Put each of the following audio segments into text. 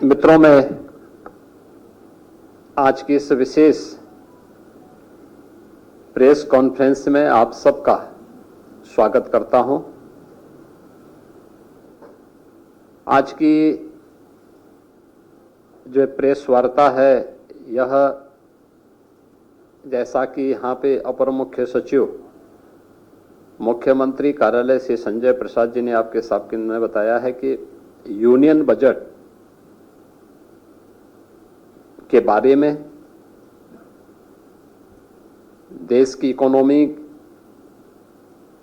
मित्रों, मैं आज की इस विशेष प्रेस कॉन्फ्रेंस में आप सबका स्वागत करता हूं। आज की जो प्रेस वार्ता है, यह जैसा कि यहाँ पे अपर मुख्य सचिव मुख्यमंत्री कार्यालय से संजय प्रसाद जी ने आपके सामने बताया है कि यूनियन बजट के बारे में देश की इकोनॉमी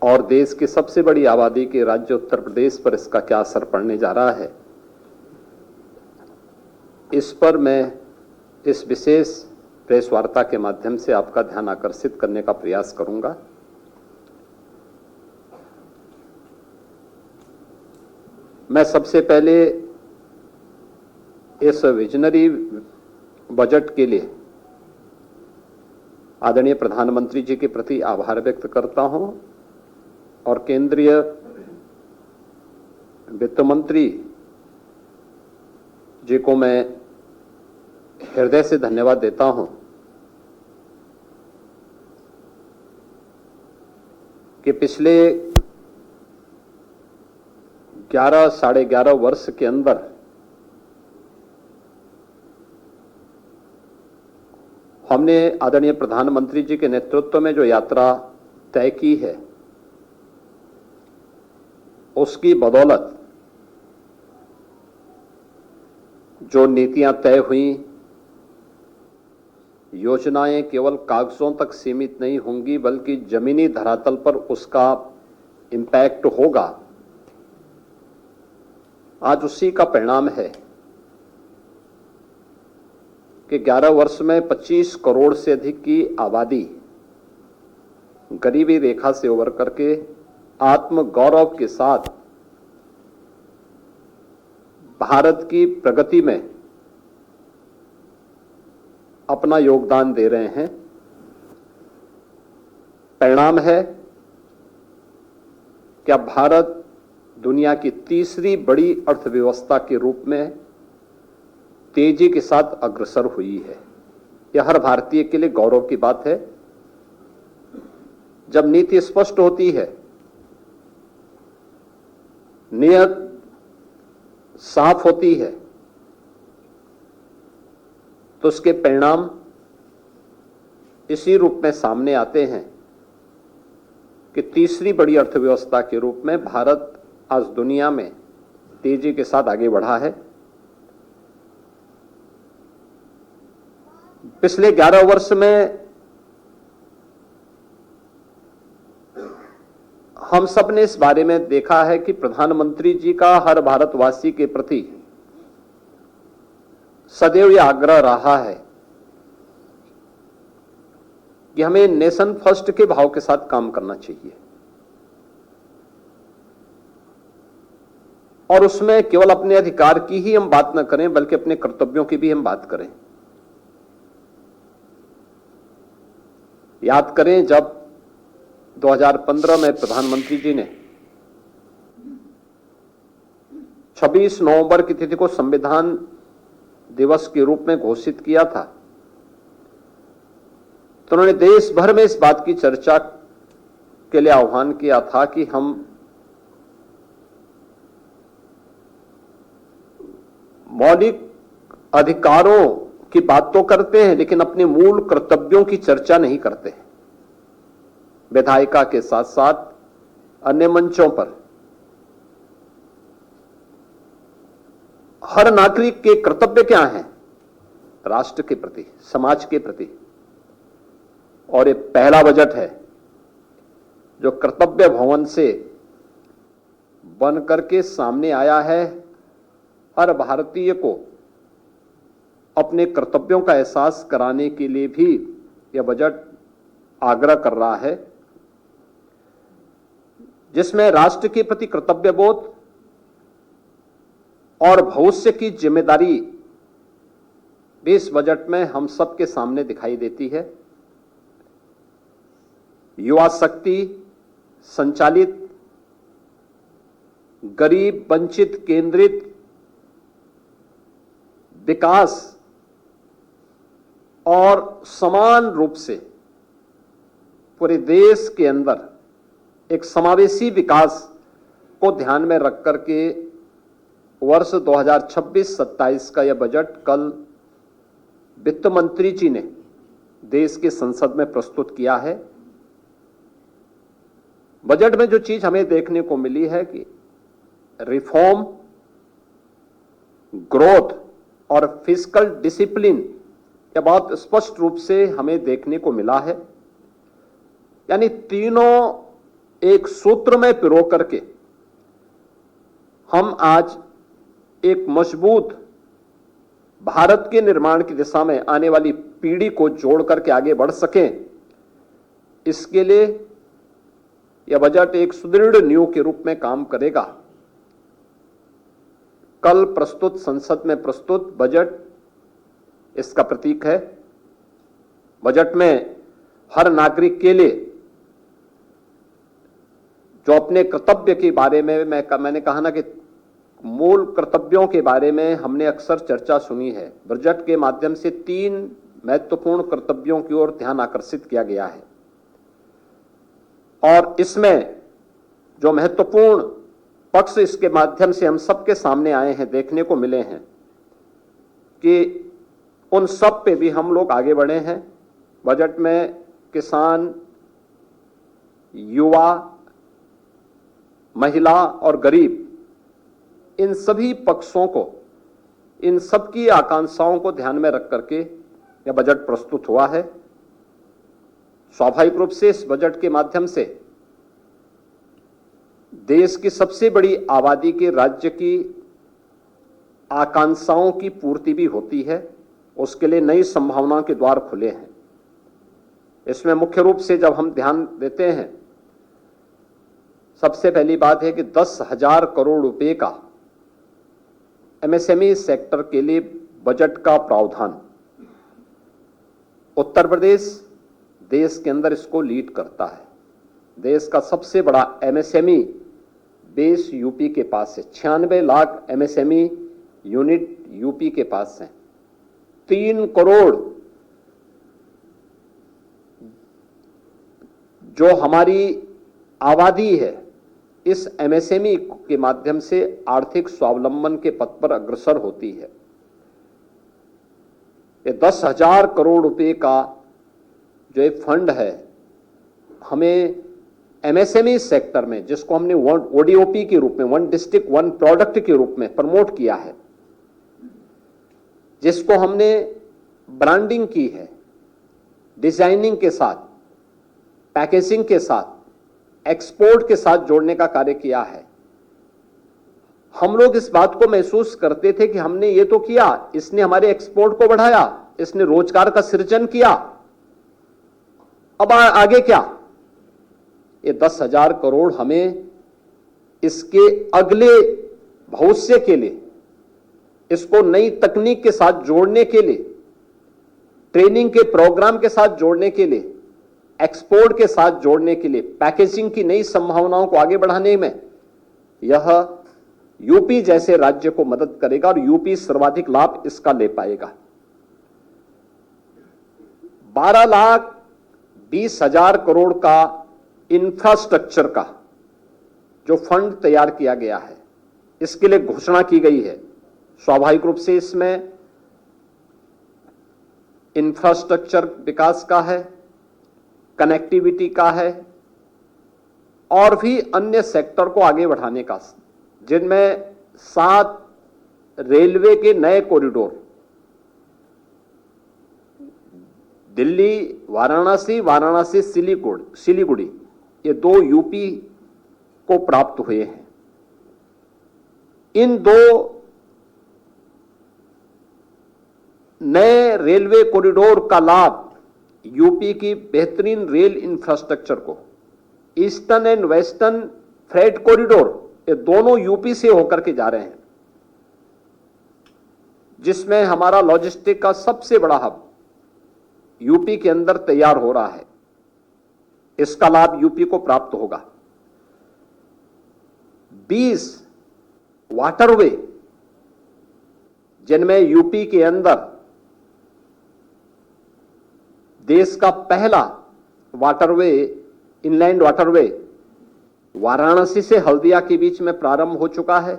और देश की सबसे बड़ी आबादी के राज्य उत्तर प्रदेश पर इसका क्या असर पड़ने जा रहा है, इस पर मैं इस विशेष प्रेस वार्ता के माध्यम से आपका ध्यान आकर्षित करने का प्रयास करूंगा। मैं सबसे पहले इस विजनरी बजट के लिए आदरणीय प्रधानमंत्री जी के प्रति आभार व्यक्त करता हूं और केंद्रीय वित्त मंत्री जी को मैं हृदय से धन्यवाद देता हूं कि पिछले 11 साढ़े 11 वर्ष के अंदर हमने आदरणीय प्रधानमंत्री जी के नेतृत्व में जो यात्रा तय की है, उसकी बदौलत जो नीतियां तय हुई, योजनाएं केवल कागजों तक सीमित नहीं होंगी बल्कि जमीनी धरातल पर उसका इम्पैक्ट होगा। आज उसी का परिणाम है कि 11 वर्ष में 25 करोड़ से अधिक की आबादी गरीबी रेखा से उबर करके आत्म गौरव के साथ भारत की प्रगति में अपना योगदान दे रहे हैं। परिणाम है कि अब भारत दुनिया की तीसरी बड़ी अर्थव्यवस्था के रूप में तेजी के साथ अग्रसर हुई है। यह हर भारतीय के लिए गौरव की बात है। जब नीति स्पष्ट होती है, नियत साफ होती है, तो उसके परिणाम इसी रूप में सामने आते हैं कि तीसरी बड़ी अर्थव्यवस्था के रूप में भारत आज दुनिया में तेजी के साथ आगे बढ़ा है। पिछले 11 वर्ष में हम सब ने इस बारे में देखा है कि प्रधानमंत्री जी का हर भारतवासी के प्रति सदैव यह आग्रह रहा है कि हमें नेशन फर्स्ट के भाव के साथ काम करना चाहिए और उसमें केवल अपने अधिकार की ही हम बात न करें बल्कि अपने कर्तव्यों की भी हम बात करें। याद करें, जब 2015 में प्रधानमंत्री जी ने 26 नवंबर की तिथि को संविधान दिवस के रूप में घोषित किया था, तो उन्होंने देश भर में इस बात की चर्चा के लिए आह्वान किया था कि हम मौलिक अधिकारों की बात तो करते हैं लेकिन अपने मूल कर्तव्यों की चर्चा नहीं करते। विधायिका के साथ साथ अन्य मंचों पर हर नागरिक के कर्तव्य क्या हैं राष्ट्र के प्रति, समाज के प्रति, और ये पहला बजट है जो कर्तव्य भवन से बन करके सामने आया है। हर भारतीय को अपने कर्तव्यों का एहसास कराने के लिए भी यह बजट आग्रह कर रहा है, जिसमें राष्ट्र के प्रति कर्तव्यबोध और भविष्य की जिम्मेदारी भी इस बजट में हम सबके सामने दिखाई देती है। युवा शक्ति संचालित, गरीब वंचित केंद्रित विकास और समान रूप से पूरे देश के अंदर एक समावेशी विकास को ध्यान में रख करके वर्ष 2026-27 का यह बजट कल वित्त मंत्री जी ने देश की संसद में प्रस्तुत किया है। बजट में जो चीज हमें देखने को मिली है कि रिफॉर्म, ग्रोथ और फिस्कल डिसिप्लिन यह बहुत स्पष्ट रूप से हमें देखने को मिला है। यानी तीनों एक सूत्र में पिरो करके हम आज एक मजबूत भारत के निर्माण की दिशा में आने वाली पीढ़ी को जोड़ करके आगे बढ़ सकें, इसके लिए यह बजट एक सुदृढ़ नींव के रूप में काम करेगा। कल प्रस्तुत संसद में प्रस्तुत बजट इसका प्रतीक है। बजट में हर नागरिक के लिए जो अपने कर्तव्य के बारे में मैंने कहा ना कि मूल कर्तव्यों के बारे में हमने अक्सर चर्चा सुनी है। बजट के माध्यम से 3 महत्वपूर्ण कर्तव्यों की ओर ध्यान आकर्षित किया गया है और इसमें जो महत्वपूर्ण पक्ष इसके माध्यम से हम सबके सामने आए हैं, देखने को मिले हैं कि उन सब पे भी हम लोग आगे बढ़े हैं। बजट में किसान, युवा, महिला और गरीब, इन सभी पक्षों को, इन सबकी आकांक्षाओं को ध्यान में रख करके यह बजट प्रस्तुत हुआ है। स्वाभाविक रूप से इस बजट के माध्यम से देश की सबसे बड़ी आबादी के राज्य की आकांक्षाओं की पूर्ति भी होती है। उसके लिए नई संभावनाओं के द्वार खुले हैं। इसमें मुख्य रूप से जब हम ध्यान देते हैं, सबसे पहली बात है कि 10,000 करोड़ रुपए का एमएसएमई सेक्टर के लिए बजट का प्रावधान। उत्तर प्रदेश देश के अंदर इसको लीड करता है। देश का सबसे बड़ा एमएसएमई बेस यूपी के पास है। 96 लाख एमएसएमई यूनिट यूपी के पास है। 3 करोड़ जो हमारी आबादी है, इस एमएसएमई के माध्यम से आर्थिक स्वावलंबन के पथ पर अग्रसर होती है। ये 10,000 करोड़ रुपए का जो एक फंड है, हमें एमएसएमई सेक्टर में, जिसको हमने ओडीओपी के रूप में, वन डिस्ट्रिक्ट वन प्रोडक्ट के रूप में प्रमोट किया है, जिसको हमने ब्रांडिंग की है, डिजाइनिंग के साथ, पैकेजिंग के साथ, एक्सपोर्ट के साथ जोड़ने का कार्य किया है। हम लोग इस बात को महसूस करते थे कि हमने ये तो किया, इसने हमारे एक्सपोर्ट को बढ़ाया, इसने रोजगार का सृजन किया, अब आगे क्या? ये 10,000 करोड़ हमें इसके अगले भविष्य के लिए, इसको नई तकनीक के साथ जोड़ने के लिए, ट्रेनिंग के प्रोग्राम के साथ जोड़ने के लिए, एक्सपोर्ट के साथ जोड़ने के लिए, पैकेजिंग की नई संभावनाओं को आगे बढ़ाने में यह यूपी जैसे राज्य को मदद करेगा और यूपी सर्वाधिक लाभ इसका ले पाएगा। 12,20,000 करोड़ का इंफ्रास्ट्रक्चर का जो फंड तैयार किया गया है, इसके लिए घोषणा की गई है। स्वाभाविक रूप से इसमें इंफ्रास्ट्रक्चर विकास का है, कनेक्टिविटी का है और भी अन्य सेक्टर को आगे बढ़ाने का, जिनमें 7 रेलवे के नए कॉरिडोर, दिल्ली वाराणसी, वाराणसी सिलीगुड़ी, ये 2 यूपी को प्राप्त हुए हैं। इन 2 नए रेलवे कॉरिडोर का लाभ यूपी की बेहतरीन रेल इंफ्रास्ट्रक्चर को, eastern and western freight corridor, ये दोनों यूपी से होकर के जा रहे हैं, जिसमें हमारा लॉजिस्टिक का सबसे बड़ा हब यूपी के अंदर तैयार हो रहा है। इसका लाभ यूपी को प्राप्त होगा। 20 वाटरवे जिनमें यूपी के अंदर देश का पहला वाटरवे, इनलैंड वाटरवे वाराणसी से हल्दिया के बीच में प्रारंभ हो चुका है।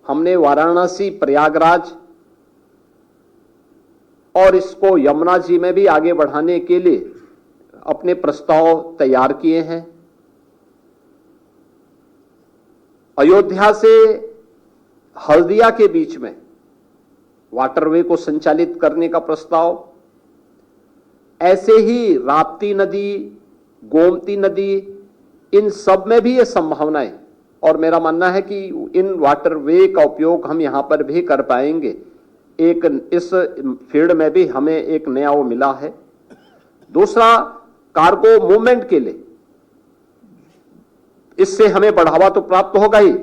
हमने वाराणसी, प्रयागराज और इसको यमुना जी में भी आगे बढ़ाने के लिए अपने प्रस्ताव तैयार किए हैं। अयोध्या से हल्दिया के बीच में वाटरवे को संचालित करने का प्रस्ताव, ऐसे ही राप्ती नदी, गोमती नदी, इन सब में भी ये संभावनाएं, और मेरा मानना है कि इन वाटरवे का उपयोग हम यहां पर भी कर पाएंगे। एक इस फील्ड में भी हमें एक नया वो मिला है। दूसरा, कार्गो मूवमेंट के लिए इससे हमें बढ़ावा तो प्राप्त होगा ही,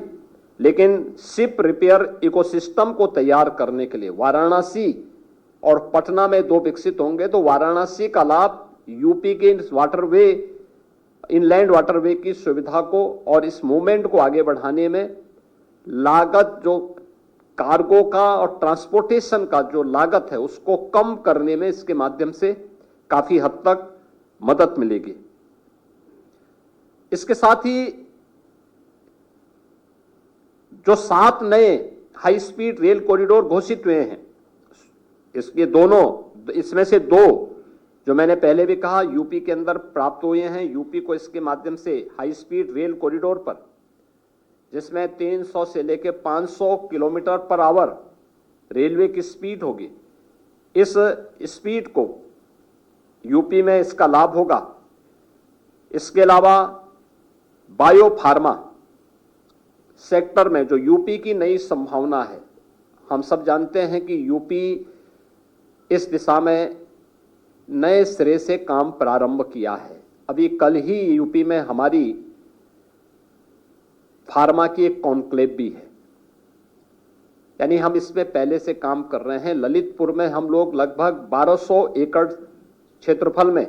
लेकिन शिप रिपेयर इकोसिस्टम को तैयार करने के लिए वाराणसी और पटना में दो विकसित होंगे, तो वाराणसी का लाभ यूपी के वाटरवे, इनलैंड वाटरवे की सुविधा को और इस मूवमेंट को आगे बढ़ाने में लागत, जो कार्गो का और ट्रांसपोर्टेशन का जो लागत है उसको कम करने में इसके माध्यम से काफी हद तक मदद मिलेगी। इसके साथ ही जो 7 नए हाई स्पीड रेल कॉरिडोर घोषित हुए हैं, इसके दोनों, इसमें से 2 जो मैंने पहले भी कहा यूपी के अंदर प्राप्त हुए हैं। यूपी को इसके माध्यम से हाई स्पीड रेल कॉरिडोर पर, जिसमें 300 से लेकर 500 किलोमीटर पर आवर रेलवे की स्पीड होगी, इस स्पीड को यूपी में इसका लाभ होगा। इसके अलावा बायो फार्मा सेक्टर में जो यूपी की नई संभावना है, हम सब जानते हैं कि यूपी इस दिशा में नए सिरे से काम प्रारंभ किया है। अभी कल ही यूपी में हमारी फार्मा की एक कॉन्क्लेव भी है, यानी हम इसमें पहले से काम कर रहे हैं। ललितपुर में हम लोग लगभग 1200 एकड़ क्षेत्रफल में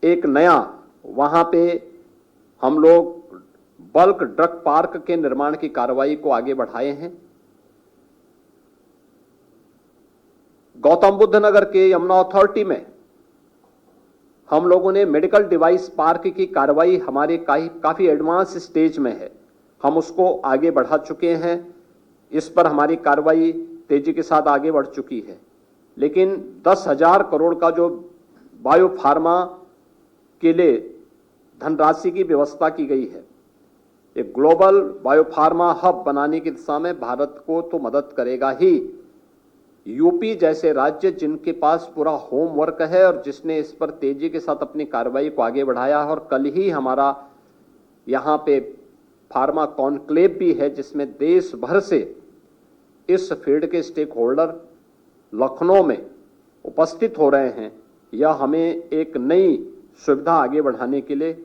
एक नया, वहां पे हम लोग बल्क ड्रग पार्क के निर्माण की कार्रवाई को आगे बढ़ाए हैं। गौतम बुद्ध नगर के यमुना अथॉरिटी में हम लोगों ने मेडिकल डिवाइस पार्क की कार्रवाई हमारे काफी एडवांस स्टेज में है, हम उसको आगे बढ़ा चुके हैं। इस पर हमारी कार्रवाई तेजी के साथ आगे बढ़ चुकी है। लेकिन 10,000 करोड़ का जो बायो फार्मा के लिए धनराशि की व्यवस्था की गई है, एक ग्लोबल बायोफार्मा हब बनाने की दिशा में भारत को तो मदद करेगा ही। यूपी जैसे राज्य जिनके पास पूरा होमवर्क है और जिसने इस पर तेजी के साथ अपनी कार्रवाई को आगे बढ़ाया है, और कल ही हमारा यहाँ पे फार्मा कॉन्क्लेव भी है जिसमें देश भर से इस फील्ड के स्टेक होल्डर लखनऊ में उपस्थित हो रहे हैं। यह हमें एक नई सुविधा आगे बढ़ाने के लिए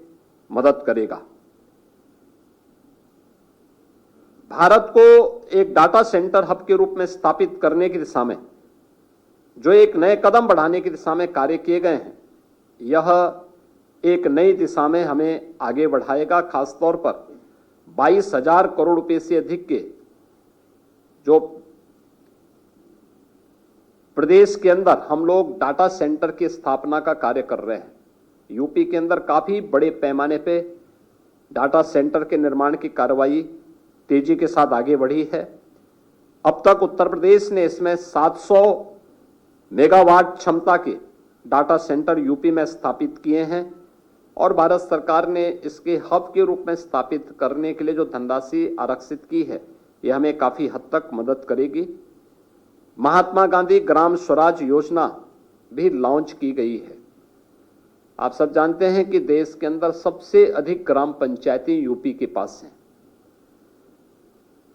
मदद करेगा। भारत को एक डाटा सेंटर हब के रूप में स्थापित करने की दिशा में जो एक नए कदम बढ़ाने की दिशा में कार्य किए गए हैं, यह एक नई दिशा में हमें आगे बढ़ाएगा। खासतौर पर 22,000 करोड़ रुपए से अधिक के जो प्रदेश के अंदर हम लोग डाटा सेंटर की स्थापना का कार्य कर रहे हैं। यूपी के अंदर काफी बड़े पैमाने पे डाटा सेंटर के निर्माण की कार्रवाई तेजी के साथ आगे बढ़ी है। अब तक उत्तर प्रदेश ने इसमें 700 मेगावाट क्षमता के डाटा सेंटर यूपी में स्थापित किए हैं, और भारत सरकार ने इसके हब के रूप में स्थापित करने के लिए जो धनराशि आरक्षित की है, यह हमें काफी हद तक मदद करेगी। महात्मा गांधी ग्राम स्वराज योजना भी लॉन्च की गई है। आप सब जानते हैं कि देश के अंदर सबसे अधिक ग्राम पंचायतें यूपी के पास हैं।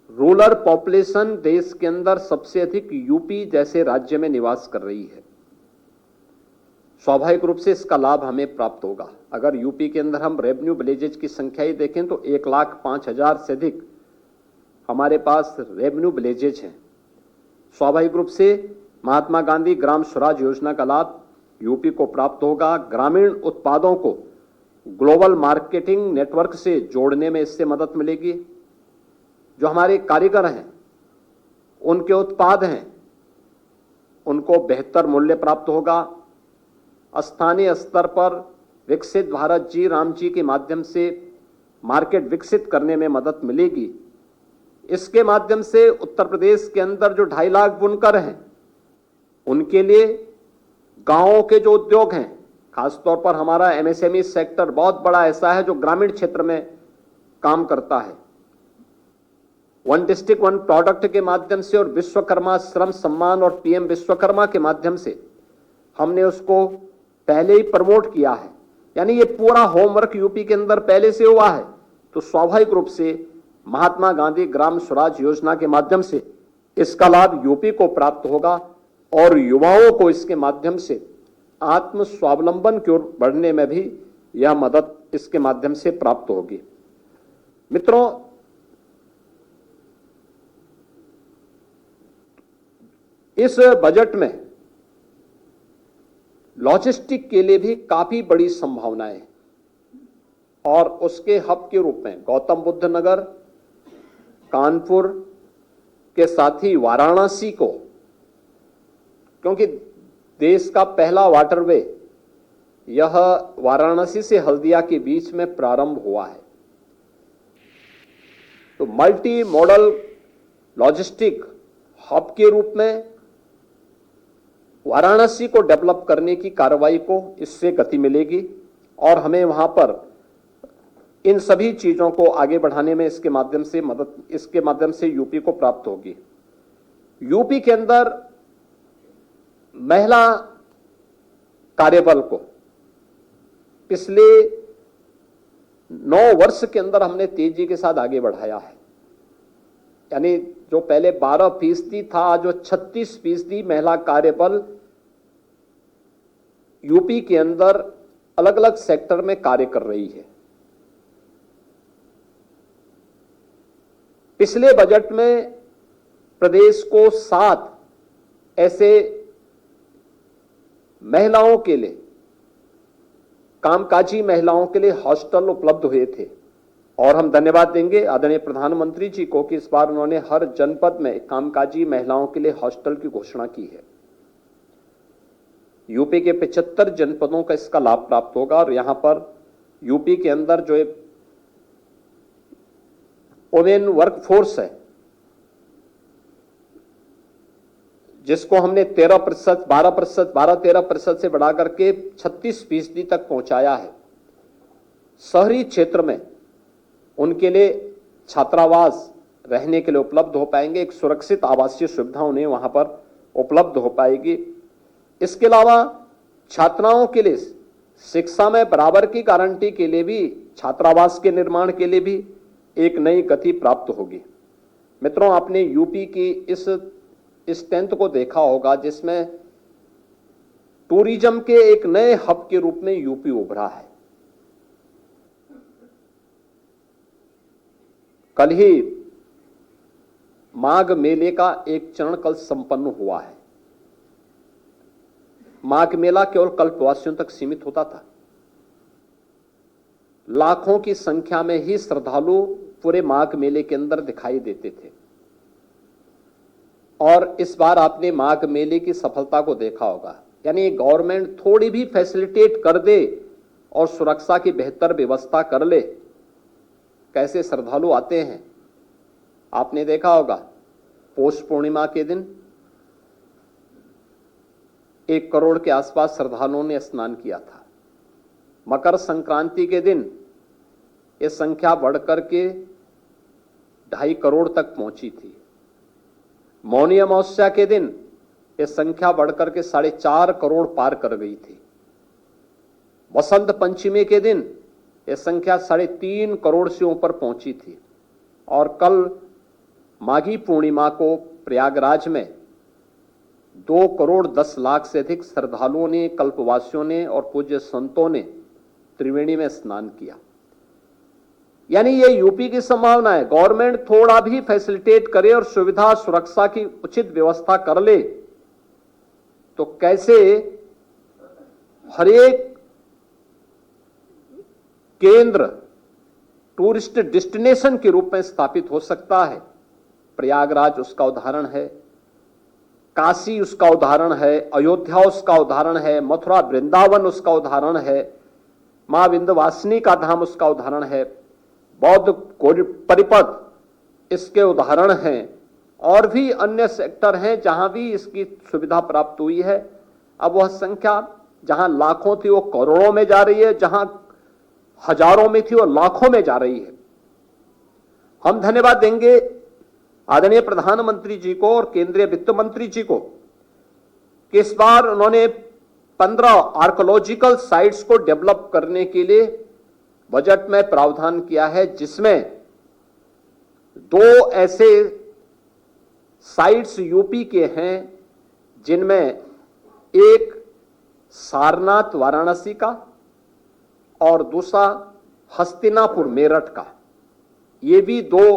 रूरल पॉपुलेशन देश के अंदर सबसे अधिक यूपी जैसे राज्य में निवास कर रही है। स्वाभाविक रूप से इसका लाभ हमें प्राप्त होगा। अगर यूपी के अंदर हम रेवेन्यू विलेजेज की संख्या ही देखें तो 1,05,000 से अधिक हमारे पास रेवेन्यू विलेजेज हैं। स्वाभाविक रूप से महात्मा गांधी ग्राम स्वराज योजना का लाभ यूपी को प्राप्त होगा। ग्रामीण उत्पादों को ग्लोबल मार्केटिंग नेटवर्क से जोड़ने में इससे मदद मिलेगी। जो हमारे कारीगर हैं उनके उत्पाद हैं उनको बेहतर मूल्य प्राप्त होगा। स्थानीय स्तर पर विकसित भारत जी राम जी के माध्यम से मार्केट विकसित करने में मदद मिलेगी। इसके माध्यम से उत्तर प्रदेश के अंदर जो 2.5 लाख बुनकर हैं उनके लिए गांवों के जो उद्योग हैं, खासतौर पर हमारा एमएसएमई सेक्टर बहुत बड़ा ऐसा है जो ग्रामीण क्षेत्र में काम करता है। वन डिस्ट्रिक्ट वन प्रोडक्ट के माध्यम से और विश्वकर्मा श्रम सम्मान और पीएम विश्वकर्मा के माध्यम से हमने उसको पहले ही प्रमोट किया है। यानी ये पूरा होमवर्क यूपी के अंदर पहले से हुआ है। तो स्वाभाविक रूप से महात्मा गांधी ग्राम स्वराज योजना के माध्यम से इसका लाभ यूपी को प्राप्त होगा और युवाओं को इसके माध्यम से आत्म स्वावलंबन की ओर बढ़ने में भी यह मदद इसके माध्यम से प्राप्त होगी। मित्रों, इस बजट में लॉजिस्टिक के लिए भी काफी बड़ी संभावनाएं हैं और उसके हब के रूप में गौतम बुद्ध नगर, कानपुर के साथ ही वाराणसी को, क्योंकि देश का पहला वाटरवे यह वाराणसी से हल्दिया के बीच में प्रारंभ हुआ है। तो मल्टी मॉडल लॉजिस्टिक हब के रूप में वाराणसी को डेवलप करने की कार्रवाई को इससे गति मिलेगी और हमें वहां पर इन सभी चीजों को आगे बढ़ाने में इसके माध्यम से यूपी को प्राप्त होगी। यूपी के अंदर महिला कार्यबल को पिछले 9 वर्ष के अंदर हमने तेजी के साथ आगे बढ़ाया है। यानी जो पहले 12% था, आज वो 36% महिला कार्यबल यूपी के अंदर अलग अलग सेक्टर में कार्य कर रही है। पिछले बजट में प्रदेश को 7 ऐसे महिलाओं के लिए, कामकाजी महिलाओं के लिए हॉस्टल उपलब्ध हुए थे और हम धन्यवाद देंगे आदरणीय प्रधानमंत्री जी को कि इस बार उन्होंने हर जनपद में कामकाजी महिलाओं के लिए हॉस्टल की घोषणा की है। यूपी के 75 जनपदों का इसका लाभ प्राप्त होगा और यहां पर यूपी के अंदर जो वुमेन वर्कफोर्स है जिसको हमने 13%, 12%, 12-13% से बढ़ा करके 36% तक पहुंचाया है। शहरी क्षेत्र में उनके लिए छात्रावास रहने के लिए उपलब्ध हो पाएंगे, एक सुरक्षित आवासीय सुविधा उन्हें वहां पर उपलब्ध हो पाएगी। इसके अलावा छात्राओं के लिए शिक्षा में बराबर की गारंटी के लिए भी, छात्रावास के निर्माण के लिए भी एक नई गति प्राप्त होगी। मित्रों, आपने यूपी की इस स्ट्रेंथ को देखा होगा जिसमें टूरिज्म के एक नए हब के रूप में यूपी उभरा है। कल ही माघ मेले का एक चरण कल संपन्न हुआ है। माघ मेला केवल कल्पवासियों तक सीमित होता था। लाखों की संख्या में ही श्रद्धालु पूरे माघ मेले के अंदर दिखाई देते थे और इस बार आपने माघ मेले की सफलता को देखा होगा। यानी गवर्नमेंट थोड़ी भी फैसिलिटेट कर दे और सुरक्षा की बेहतर व्यवस्था कर ले, कैसे श्रद्धालु आते हैं। आपने देखा होगा पौष पूर्णिमा के दिन 1 करोड़ के आसपास श्रद्धालुओं ने स्नान किया था। मकर संक्रांति के दिन यह संख्या बढ़कर के 2.5 करोड़ तक पहुंची थी। मौनी अमावस्या के दिन यह संख्या बढ़कर के 4.5 करोड़ पार कर गई थी। वसंत पंचमी के दिन यह संख्या 3.5 करोड़ से ऊपर पहुंची थी और कल माघी पूर्णिमा को प्रयागराज में 2 करोड़ 10 लाख से अधिक श्रद्धालुओं ने, कल्पवासियों ने और पूज्य संतों ने त्रिवेणी में स्नान किया। यानी ये यूपी की संभावना है। गवर्नमेंट थोड़ा भी फैसिलिटेट करे और सुविधा सुरक्षा की उचित व्यवस्था कर ले तो कैसे हर एक केंद्र टूरिस्ट डेस्टिनेशन के रूप में स्थापित हो सकता है। प्रयागराज उसका उदाहरण है, काशी उसका उदाहरण है, अयोध्या उसका उदाहरण है, मथुरा वृंदावन उसका उदाहरण है, मां विंध्यवासिनी का धाम उसका उदाहरण है, बौद्ध परिपथ इसके उदाहरण हैं, और भी अन्य सेक्टर हैं जहां भी इसकी सुविधा प्राप्त हुई है। अब वह संख्या जहां लाखों थी वो करोड़ों में जा रही है, जहां हजारों में थी वो लाखों में जा रही है। हम धन्यवाद देंगे आदरणीय प्रधानमंत्री जी को और केंद्रीय वित्त मंत्री जी को कि इस बार उन्होंने 15 आर्कोलॉजिकल साइट्स को डेवलप करने के लिए बजट में प्रावधान किया है, जिसमें 2 ऐसे साइट्स यूपी के हैं जिनमें एक सारनाथ वाराणसी का और दूसरा हस्तिनापुर मेरठ का। ये भी 2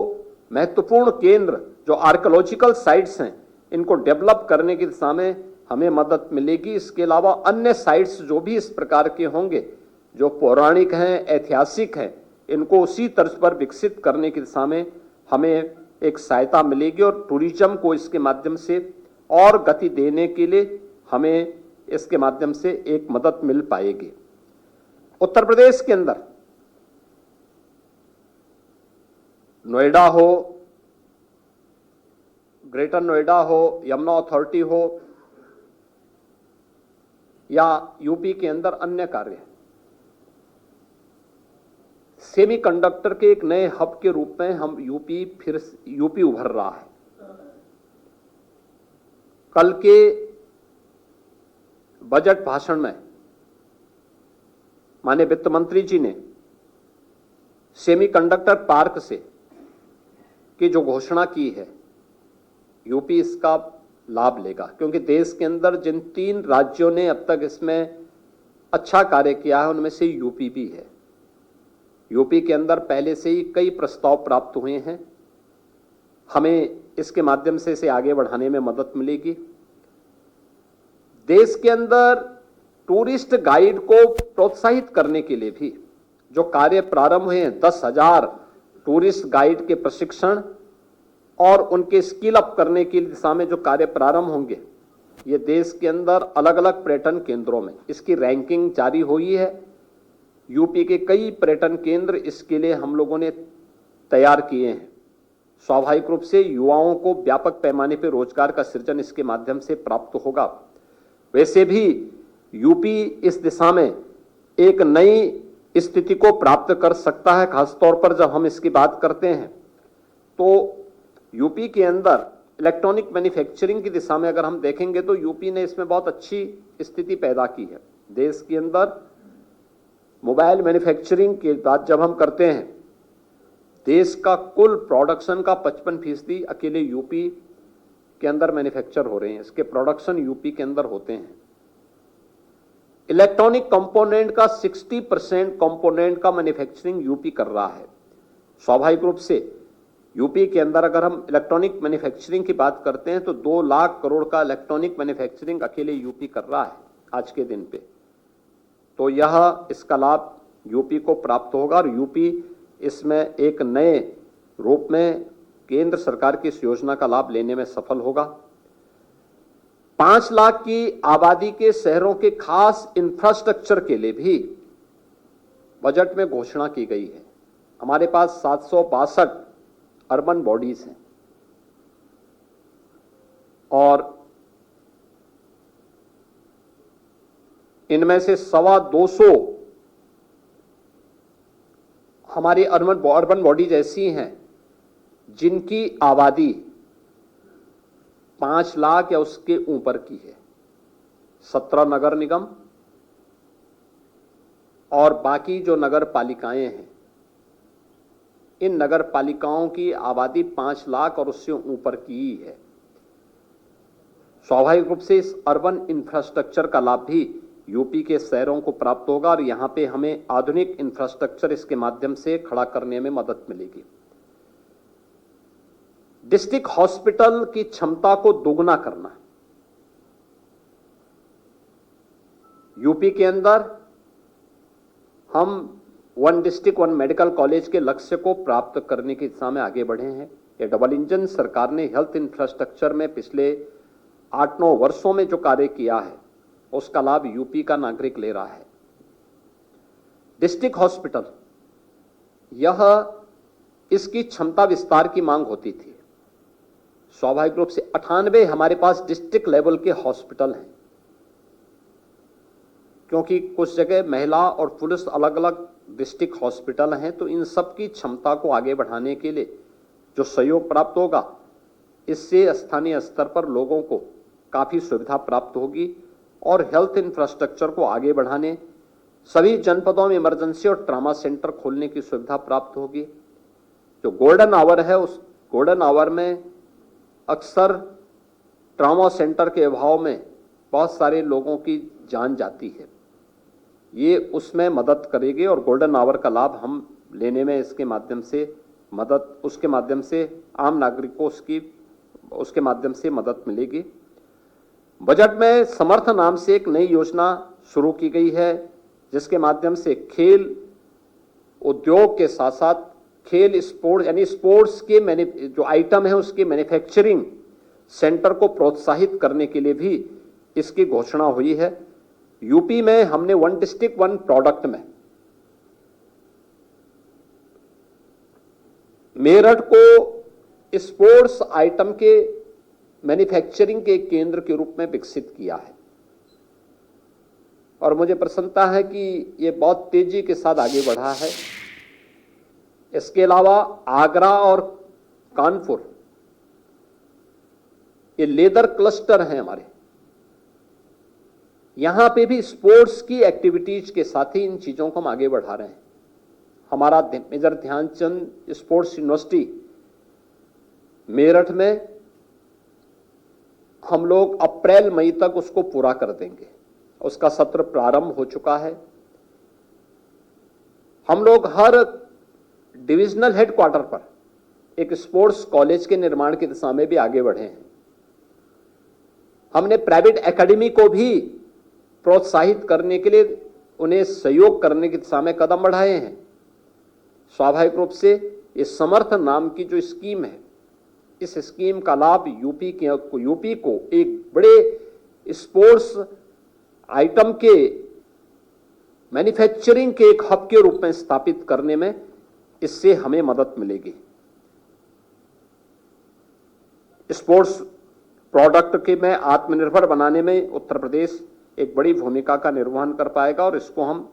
महत्वपूर्ण केंद्र जो आर्कोलॉजिकल साइट्स हैं, इनको डेवलप करने की दिशा में हमें मदद मिलेगी। इसके अलावा अन्य साइट्स जो भी इस प्रकार के होंगे, जो पौराणिक हैं, ऐतिहासिक हैं, इनको उसी तर्ज पर विकसित करने की दिशा में हमें एक सहायता मिलेगी और टूरिज्म को इसके माध्यम से और गति देने के लिए हमें इसके माध्यम से एक मदद मिल पाएगी। उत्तर प्रदेश के अंदर नोएडा हो, ग्रेटर नोएडा हो, यमुना अथॉरिटी हो, या यूपी के अंदर अन्य कार्य, सेमीकंडक्टर के एक नए हब के रूप में हम यूपी उभर रहा है। कल के बजट भाषण में माननीय वित्त मंत्री जी ने सेमीकंडक्टर पार्क से की जो घोषणा की है, यूपी इसका लाभ लेगा, क्योंकि देश के अंदर जिन 3 राज्यों ने अब तक इसमें अच्छा कार्य किया है उनमें से यूपी भी है। यूपी के अंदर पहले से ही कई प्रस्ताव प्राप्त हुए हैं, हमें इसके माध्यम से इसे आगे बढ़ाने में मदद मिलेगी। देश के अंदर टूरिस्ट गाइड को प्रोत्साहित करने के लिए भी जो कार्य प्रारंभ हुए हैं, 10,000 टूरिस्ट गाइड के प्रशिक्षण और उनके स्किल अप करने की दिशा में जो कार्य प्रारंभ होंगे, ये देश के अंदर अलग अलग पर्यटन केंद्रों में इसकी रैंकिंग जारी हुई है। यूपी के कई पर्यटन केंद्र इसके लिए हम लोगों ने तैयार किए हैं। स्वाभाविक रूप से युवाओं को व्यापक पैमाने पर रोजगार का सृजन इसके माध्यम से प्राप्त होगा। वैसे भी यूपी इस दिशा में एक नई स्थिति को प्राप्त कर सकता है। खासतौर पर जब हम इसकी बात करते हैं तो यूपी के अंदर इलेक्ट्रॉनिक मैन्युफैक्चरिंग की दिशा में अगर हम देखेंगे तो यूपी ने इसमें बहुत अच्छी स्थिति पैदा की है। देश के अंदर मोबाइल मैन्युफैक्चरिंग की बात जब हम करते हैं, देश का कुल प्रोडक्शन का 55% अकेले यूपी के अंदर मैन्युफैक्चर हो रहे हैं। इसके प्रोडक्शन यूपी के अंदर होते हैं। इलेक्ट्रॉनिक कंपोनेंट का 60% कंपोनेंट का मैन्युफैक्चरिंग यूपी कर रहा है। स्वाभाविक रूप से यूपी के अंदर अगर हम इलेक्ट्रॉनिक मैन्युफैक्चरिंग की बात करते हैं तो 2 लाख करोड़ का इलेक्ट्रॉनिक मैन्युफैक्चरिंग अकेले यूपी कर रहा है आज के दिन पे। तो यह इसका लाभ यूपी को प्राप्त होगा और यूपी इसमें एक नए रूप में केंद्र सरकार की इस योजना का लाभ लेने में सफल होगा। 5 लाख की आबादी के शहरों के खास इंफ्रास्ट्रक्चर के लिए भी बजट में घोषणा की गई है। हमारे पास 762 अर्बन बॉडीज हैं और इनमें से 225 हमारी अर्बन बॉडीज ऐसी हैं जिनकी आबादी 5 लाख या उसके ऊपर की है। 17 नगर निगम और बाकी जो नगर पालिकाएं हैं, इन नगर पालिकाओं की आबादी 5 लाख और उससे ऊपर की ही है। स्वाभाविक रूप से इस अर्बन इंफ्रास्ट्रक्चर का लाभ भी यूपी के शहरों को प्राप्त होगा और यहां पे हमें आधुनिक इंफ्रास्ट्रक्चर इसके माध्यम से खड़ा करने में मदद मिलेगी। डिस्ट्रिक्ट हॉस्पिटल की क्षमता को दोगुना करना, यूपी के अंदर हम 1 डिस्ट्रिक्ट 1 मेडिकल कॉलेज के लक्ष्य को प्राप्त करने की दिशा में आगे बढ़े हैं। ये डबल इंजन सरकार ने हेल्थ इंफ्रास्ट्रक्चर में पिछले 8-9 वर्षों में जो कार्य किया है उसका लाभ यूपी का नागरिक ले रहा है। डिस्ट्रिक्ट हॉस्पिटल, यह इसकी क्षमता विस्तार की मांग होती थी। स्वाभाविक रूप से 98 हमारे पास डिस्ट्रिक्ट लेवल के हॉस्पिटल हैं, क्योंकि कुछ जगह महिला और पुरुष अलग अलग डिस्ट्रिक्ट हॉस्पिटल हैं, तो इन सब की क्षमता को आगे बढ़ाने के लिए जो सहयोग प्राप्त होगा, इससे स्थानीय स्तर पर लोगों को काफी सुविधा प्राप्त होगी और हेल्थ इंफ्रास्ट्रक्चर को आगे बढ़ाने, सभी जनपदों में इमरजेंसी और ट्रामा सेंटर खोलने की सुविधा प्राप्त होगी। जो गोल्डन आवर है, उस गोल्डन आवर में अक्सर ट्रामा सेंटर के अभाव में बहुत सारे लोगों की जान जाती है, ये उसमें मदद करेगी और गोल्डन आवर का लाभ हम लेने में इसके माध्यम से उसके माध्यम से आम नागरिक को उसके माध्यम से मदद मिलेगी। बजट में समर्थ नाम से एक नई योजना शुरू की गई है, जिसके माध्यम से खेल उद्योग के साथ साथ खेल स्पोर्ट्स यानी स्पोर्ट्स के जो आइटम है उसके मैन्युफैक्चरिंग सेंटर को प्रोत्साहित करने के लिए भी इसकी घोषणा हुई है। यूपी में हमने 1 डिस्ट्रिक्ट 1 प्रोडक्ट में मेरठ को स्पोर्ट्स आइटम के मैन्युफैक्चरिंग के केंद्र के रूप में विकसित किया है और मुझे प्रसन्नता है कि यह बहुत तेजी के साथ आगे बढ़ा है। इसके अलावा आगरा और कानपुर ये लेदर क्लस्टर हैं हमारे, यहां पे भी स्पोर्ट्स की एक्टिविटीज के साथ ही इन चीजों को हम आगे बढ़ा रहे हैं। हमारा major Dhyanchand sports university Meerut में हम लोग अप्रैल मई तक उसको पूरा कर देंगे, उसका सत्र प्रारंभ हो चुका है। हम लोग हर डिविजनल हेडक्वार्टर पर एक स्पोर्ट्स कॉलेज के निर्माण की दिशा में भी आगे बढ़े हैं। हमने प्राइवेट एकेडमी को भी प्रोत्साहित करने के लिए उन्हें सहयोग करने की दिशा में कदम बढ़ाए हैं। स्वाभाविक रूप से ये समर्थ नाम की जो स्कीम है, इस स्कीम का लाभ यूपी को एक बड़े स्पोर्ट्स आइटम के मैन्युफैक्चरिंग के एक हब के रूप में स्थापित करने में इससे हमें मदद मिलेगी। स्पोर्ट्स प्रोडक्ट के में आत्मनिर्भर बनाने में उत्तर प्रदेश एक बड़ी भूमिका का निर्वहन कर पाएगा और इसको हम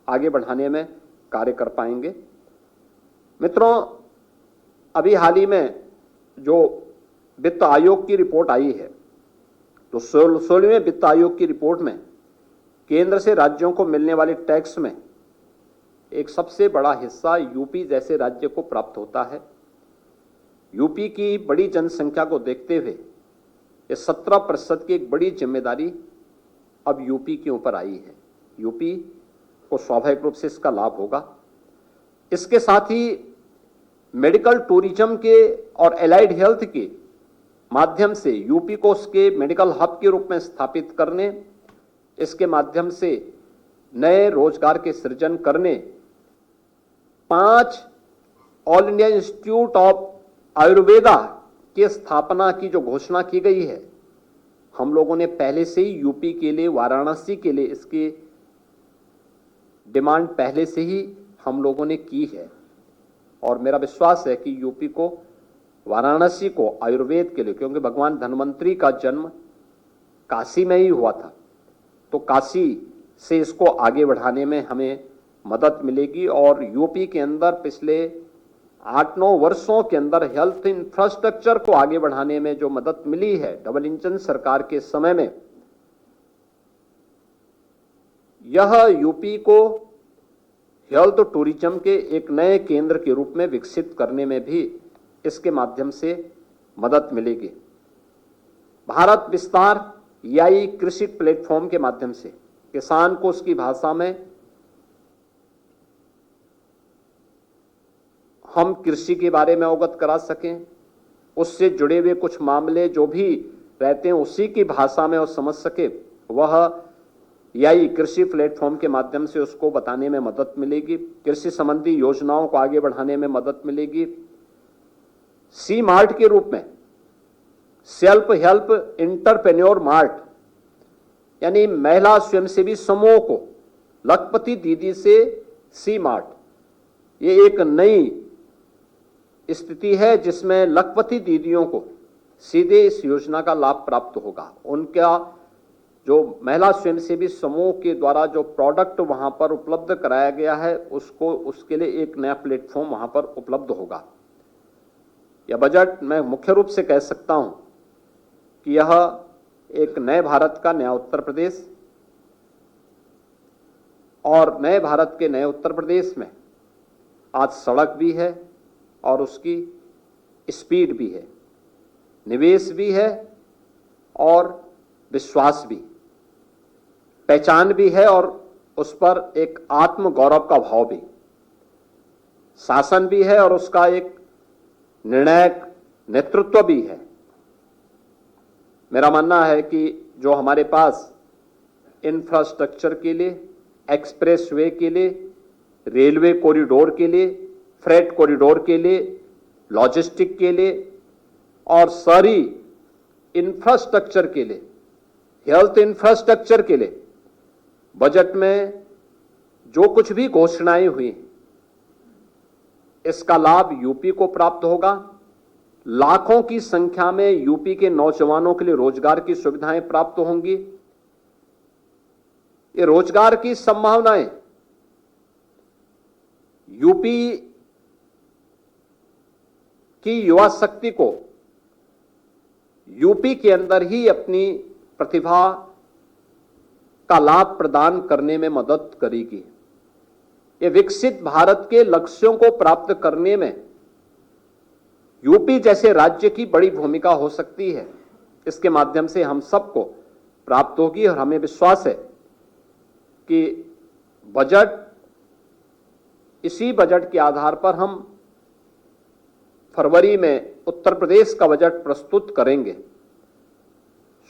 आगे बढ़ाने में कार्य कर पाएंगे। मित्रों, अभी हाल ही में जो वित्त आयोग की रिपोर्ट आई है, तो 16वें वित्त आयोग की रिपोर्ट में केंद्र से राज्यों को मिलने वाले टैक्स में एक सबसे बड़ा हिस्सा यूपी जैसे राज्य को प्राप्त होता है। यूपी की बड़ी जनसंख्या को देखते हुए ये 17% की एक बड़ी जिम्मेदारी अब यूपी के ऊपर आई है। यूपी को स्वाभाविक रूप से इसका लाभ होगा। इसके साथ ही मेडिकल टूरिज्म के और एलाइड हेल्थ के माध्यम से यूपी को उसके मेडिकल हब के रूप में स्थापित करने, इसके माध्यम से नए रोजगार के सृजन करने, 5 all India institute of Ayurveda की स्थापना की जो घोषणा की गई है, हम लोगों ने पहले से ही यूपी के लिए, वाराणसी के लिए इसकी डिमांड पहले से ही हम लोगों ने की है और मेरा विश्वास है कि यूपी को, वाराणसी को आयुर्वेद के लिए, क्योंकि भगवान धन्वंतरी का जन्म काशी में ही हुआ था, तो काशी से इसको आगे बढ़ाने में हमें मदद मिलेगी और यूपी के अंदर पिछले 8-9 वर्षों के अंदर हेल्थ इंफ्रास्ट्रक्चर को आगे बढ़ाने में जो मदद मिली है डबल इंजन सरकार के समय में, यह यूपी को हेल्थ टूरिज्म के एक नए केंद्र के रूप में विकसित करने में भी इसके माध्यम से मदद मिलेगी। भारत विस्तार याई कृषि प्लेटफॉर्म के माध्यम से किसान को उसकी भाषा में हम कृषि के बारे में अवगत करा सकें, उससे जुड़े हुए कुछ मामले जो भी रहते हैं उसी की भाषा में वो समझ सके, वह याई कृषि प्लेटफॉर्म के माध्यम से उसको बताने में मदद मिलेगी। कृषि संबंधी योजनाओं को आगे बढ़ाने में मदद मिलेगी। सी मार्ट के रूप में सेल्फ हेल्प इंटरप्रेन्योर मार्ट, यानी महिला स्वयंसेवी समूह को लखपति दीदी से सी मार्ट, ये एक नई स्थिति है जिसमें लखपति दीदियों को सीधे इस योजना का लाभ प्राप्त होगा। उनका जो महिला स्वयंसेवी समूह के द्वारा जो प्रोडक्ट वहां पर उपलब्ध कराया गया है उसके लिए एक नया प्लेटफॉर्म वहां पर उपलब्ध होगा। यह बजट मैं मुख्य रूप से कह सकता हूं कि यह एक नए भारत का नया उत्तर प्रदेश, और नए भारत के नए उत्तर प्रदेश में आज सड़क भी है और उसकी स्पीड भी है, निवेश भी है और विश्वास भी, पहचान भी है और उस पर एक आत्म गौरव का भाव भी, शासन भी है और उसका एक निर्णायक नेतृत्व भी है। मेरा मानना है कि जो हमारे पास इंफ्रास्ट्रक्चर के लिए, एक्सप्रेसवे के लिए, रेलवे कॉरिडोर के लिए, फ्रेट कॉरिडोर के लिए, लॉजिस्टिक के लिए और शहरी इंफ्रास्ट्रक्चर के लिए, हेल्थ इंफ्रास्ट्रक्चर के लिए बजट में जो कुछ भी घोषणाएं हुई इसका लाभ यूपी को प्राप्त होगा। लाखों की संख्या में यूपी के नौजवानों के लिए रोजगार की सुविधाएं प्राप्त होंगी। ये रोजगार की संभावनाएं यूपी की युवा शक्ति को यूपी के अंदर ही अपनी प्रतिभा का लाभ प्रदान करने में मदद करेगी। ये विकसित भारत के लक्ष्यों को प्राप्त करने में यूपी जैसे राज्य की बड़ी भूमिका हो सकती है। इसके माध्यम से हम सबको प्राप्त होगी और हमें विश्वास है कि इसी बजट के आधार पर हम फरवरी में उत्तर प्रदेश का बजट प्रस्तुत करेंगे।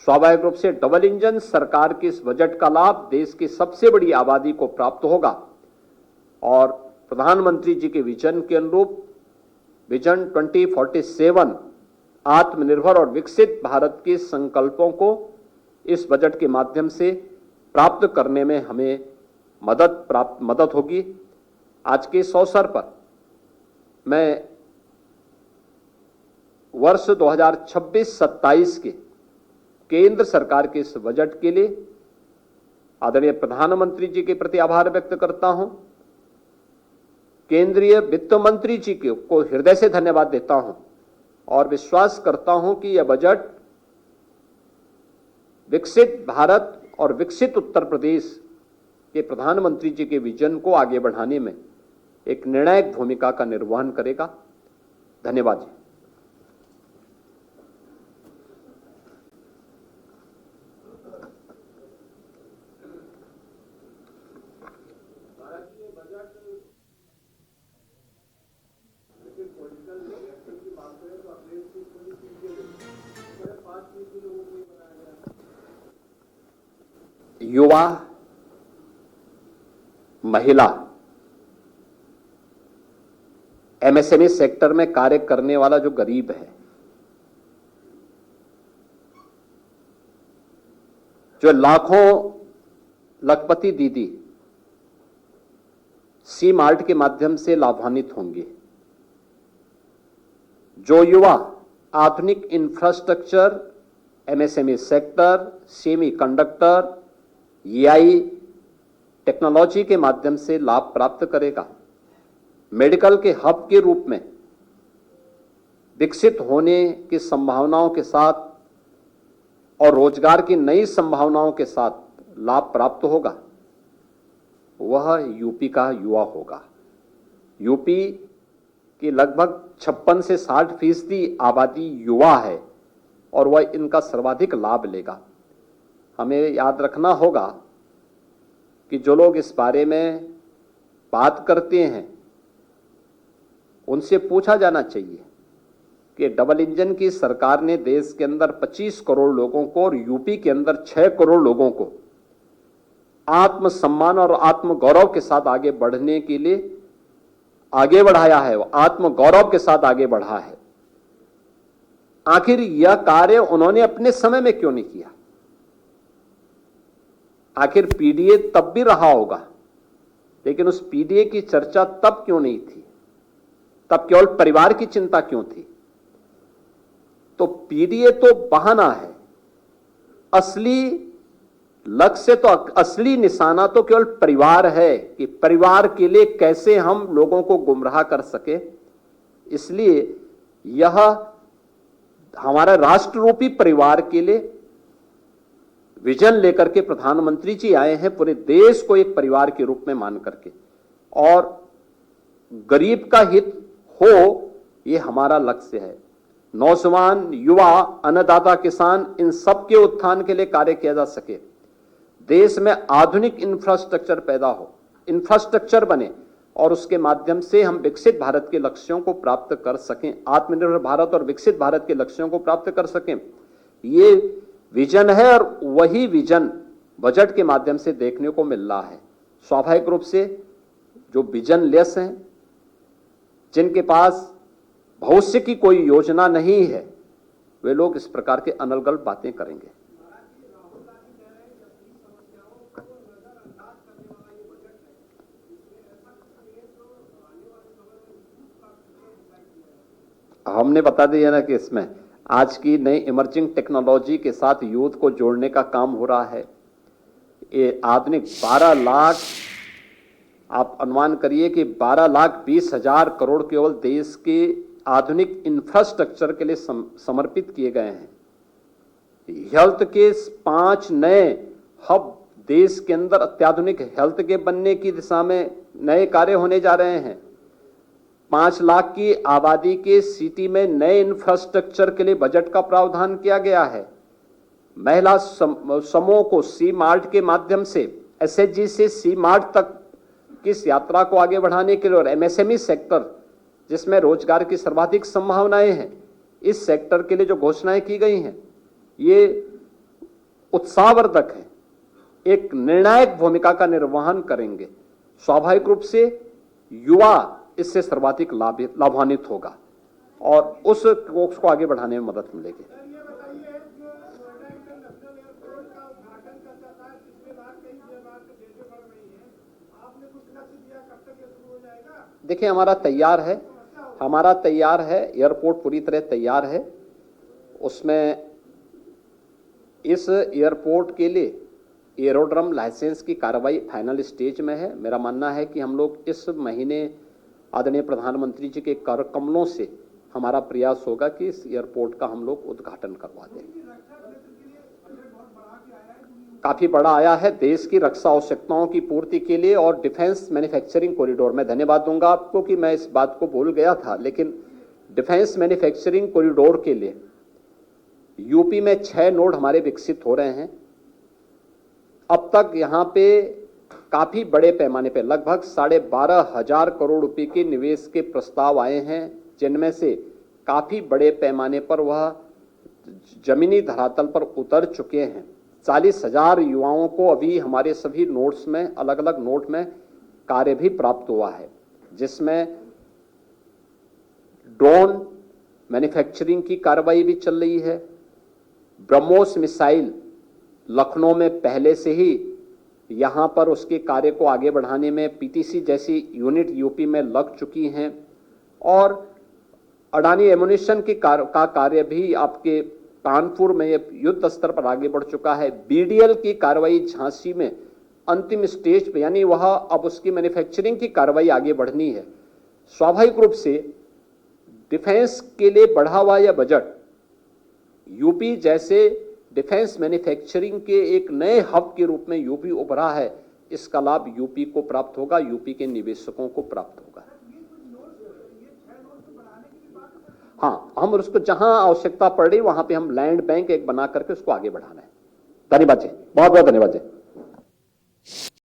स्वाभाविक रूप से डबल इंजन सरकार के इस बजट का लाभ देश की सबसे बड़ी आबादी को प्राप्त होगा और प्रधानमंत्री जी के विजन के अनुरूप विजन 2047 आत्मनिर्भर और विकसित भारत के संकल्पों को इस बजट के माध्यम से प्राप्त करने में हमें मदद होगी। आज के इस अवसर पर मैं वर्ष 2026-27 के केंद्र सरकार के इस बजट के लिए आदरणीय प्रधानमंत्री जी के प्रति आभार व्यक्त करता हूं। केंद्रीय वित्त मंत्री जी को हृदय से धन्यवाद देता हूं और विश्वास करता हूं कि यह बजट विकसित भारत और विकसित उत्तर प्रदेश के प्रधानमंत्री जी के विजन को आगे बढ़ाने में एक निर्णायक भूमिका का निर्वहन करेगा। धन्यवाद जी। युवा, महिला, एमएसएमई सेक्टर में कार्य करने वाला जो गरीब है, जो लाखों लखपति दीदी सी मार्ट के माध्यम से लाभान्वित होंगे, जो युवा आधुनिक infrastructure, MSME sector, semi conductor, AI technology के माध्यम से लाभ प्राप्त करेगा, मेडिकल के हब के रूप में विकसित होने की संभावनाओं के साथ और रोजगार की नई संभावनाओं के साथ लाभ प्राप्त होगा, वह यूपी का युवा होगा। यूपी की लगभग 56 से 60% आबादी युवा है और वह इनका सर्वाधिक लाभ लेगा। हमें याद रखना होगा कि जो लोग इस बारे में बात करते हैं उनसे पूछा जाना चाहिए कि डबल इंजन की सरकार ने देश के अंदर 25 करोड़ लोगों को और यूपी के अंदर 6 करोड़ लोगों को आत्मसम्मान और आत्म गौरव के साथ आगे बढ़ने के लिए आगे बढ़ाया है, आत्म गौरव के साथ आगे बढ़ा है। आखिर यह कार्य उन्होंने अपने समय में क्यों नहीं किया? आखिर पीडीए तब भी रहा होगा, लेकिन उस पीडीए की चर्चा तब क्यों नहीं थी? तब केवल परिवार की चिंता क्यों थी? तो पीडीए तो बहाना है, असली लक्ष्य तो, असली निशाना तो केवल परिवार है कि परिवार के लिए कैसे हम लोगों को गुमराह कर सके। इसलिए यह हमारा राष्ट्र रूपी परिवार के लिए विजन लेकर के प्रधानमंत्री जी आए हैं, पूरे देश को एक परिवार के रूप में मान करके, और गरीब का हित हो, यह हमारा लक्ष्य है। नौजवान, युवा, अन्नदाता, किसान, इन सबके उत्थान के लिए कार्य किया जा सके। देश में आधुनिक इंफ्रास्ट्रक्चर पैदा हो, इंफ्रास्ट्रक्चर बने, और उसके माध्यम से हम विकसित भारत के लक्ष्यों को प्राप्त कर सकें, आत्मनिर्भर भारत और विकसित भारत के लक्ष्यों को प्राप्त कर सकें। ये विजन है, और वही विजन बजट के माध्यम से देखने को मिल रहा है। स्वाभाविक रूप से जो विजन लेस हैं, जिनके पास भविष्य की कोई योजना नहीं है, वे लोग इस प्रकार के अनलगल बातें करेंगे। हमने बता दिया ना कि इसमें आज की नई इमर्जिंग टेक्नोलॉजी के साथ यूथ को जोड़ने का काम हो रहा है। ये आधुनिक 12 लाख, आप अनुमान करिए कि 12,20,000 करोड़ केवल देश के आधुनिक इंफ्रास्ट्रक्चर के लिए समर्पित किए गए हैं। हेल्थ के 5 नए हब देश के अंदर अत्याधुनिक हेल्थ के बनने की दिशा में नए कार्य होने जा रहे हैं। 5 लाख की आबादी के सिटी में नए इंफ्रास्ट्रक्चर के लिए बजट का प्रावधान किया गया है। महिला समूह को सी मार्ट के माध्यम से, एसएचजी से सी मार्ट तक की इस यात्रा को आगे बढ़ाने के लिए, और एमएसएमई सेक्टर जिसमें रोजगार की सर्वाधिक संभावनाएं हैं, इस सेक्टर के लिए जो घोषणाएं की गई हैं, ये उत्साहवर्धक है, एक निर्णायक भूमिका का निर्वहन करेंगे। स्वाभाविक रूप से युवा इससे सर्वाधिक लाभान्वित होगा और उस कोष को आगे बढ़ाने में मदद मिलेगी। देखिए, हमारा तैयार है, एयरपोर्ट पूरी तरह तैयार है। उसमें इस एयरपोर्ट के लिए एरोड्रम लाइसेंस की कार्रवाई फाइनल स्टेज में है। मेरा मानना है कि हम लोग इस महीने आदरणीय प्रधानमंत्री जी के कर कमलों से हमारा प्रयास होगा कि इस एयरपोर्ट का हम लोग उद्घाटन करवा दें। काफी बड़ा आया है देश की रक्षा आवश्यकताओं की पूर्ति के लिए, और डिफेंस मैन्युफैक्चरिंग कॉरिडोर में धन्यवाद दूंगा आपको कि मैं इस बात को भूल गया था, लेकिन डिफेंस मैन्युफैक्चरिंग कॉरिडोर के लिए यूपी में 6 नोड हमारे विकसित हो रहे हैं। अब तक यहाँ पे काफी बड़े पैमाने पे लगभग 12,500 करोड़ रुपए के निवेश के प्रस्ताव आए हैं, जिनमें से काफी बड़े पैमाने पर वह जमीनी धरातल पर उतर चुके हैं। 40,000 युवाओं को अभी हमारे सभी नोड्स में, अलग अलग नोड में कार्य भी प्राप्त हुआ है, जिसमें ड्रोन मैन्युफैक्चरिंग की कार्रवाई भी चल रही है। ब्रह्मोस मिसाइल लखनऊ में पहले से ही यहाँ पर उसके कार्य को आगे बढ़ाने में पीटीसी जैसी यूनिट यूपी में लग चुकी हैं, और अडानी एमुनिशन की कार्य भी आपके कानपुर में युद्ध स्तर पर आगे बढ़ चुका है। बीडीएल की कार्रवाई झांसी में अंतिम स्टेज पे, यानी वह अब उसकी मैन्युफैक्चरिंग की कार्रवाई आगे बढ़नी है। स्वाभाविक रूप से डिफेंस के लिए बढ़ा हुआ यह बजट यूपी जैसे डिफेंस मैन्युफैक्चरिंग के एक नए हब के रूप में यूपी उभरा है, इसका लाभ यूपी को प्राप्त होगा, यूपी के निवेशकों को प्राप्त होगा। हाँ, हम उसको जहां आवश्यकता पड़ रही वहां पे हम लैंड बैंक एक बना करके उसको आगे बढ़ाना है। धन्यवाद जी, बहुत बहुत धन्यवाद जी।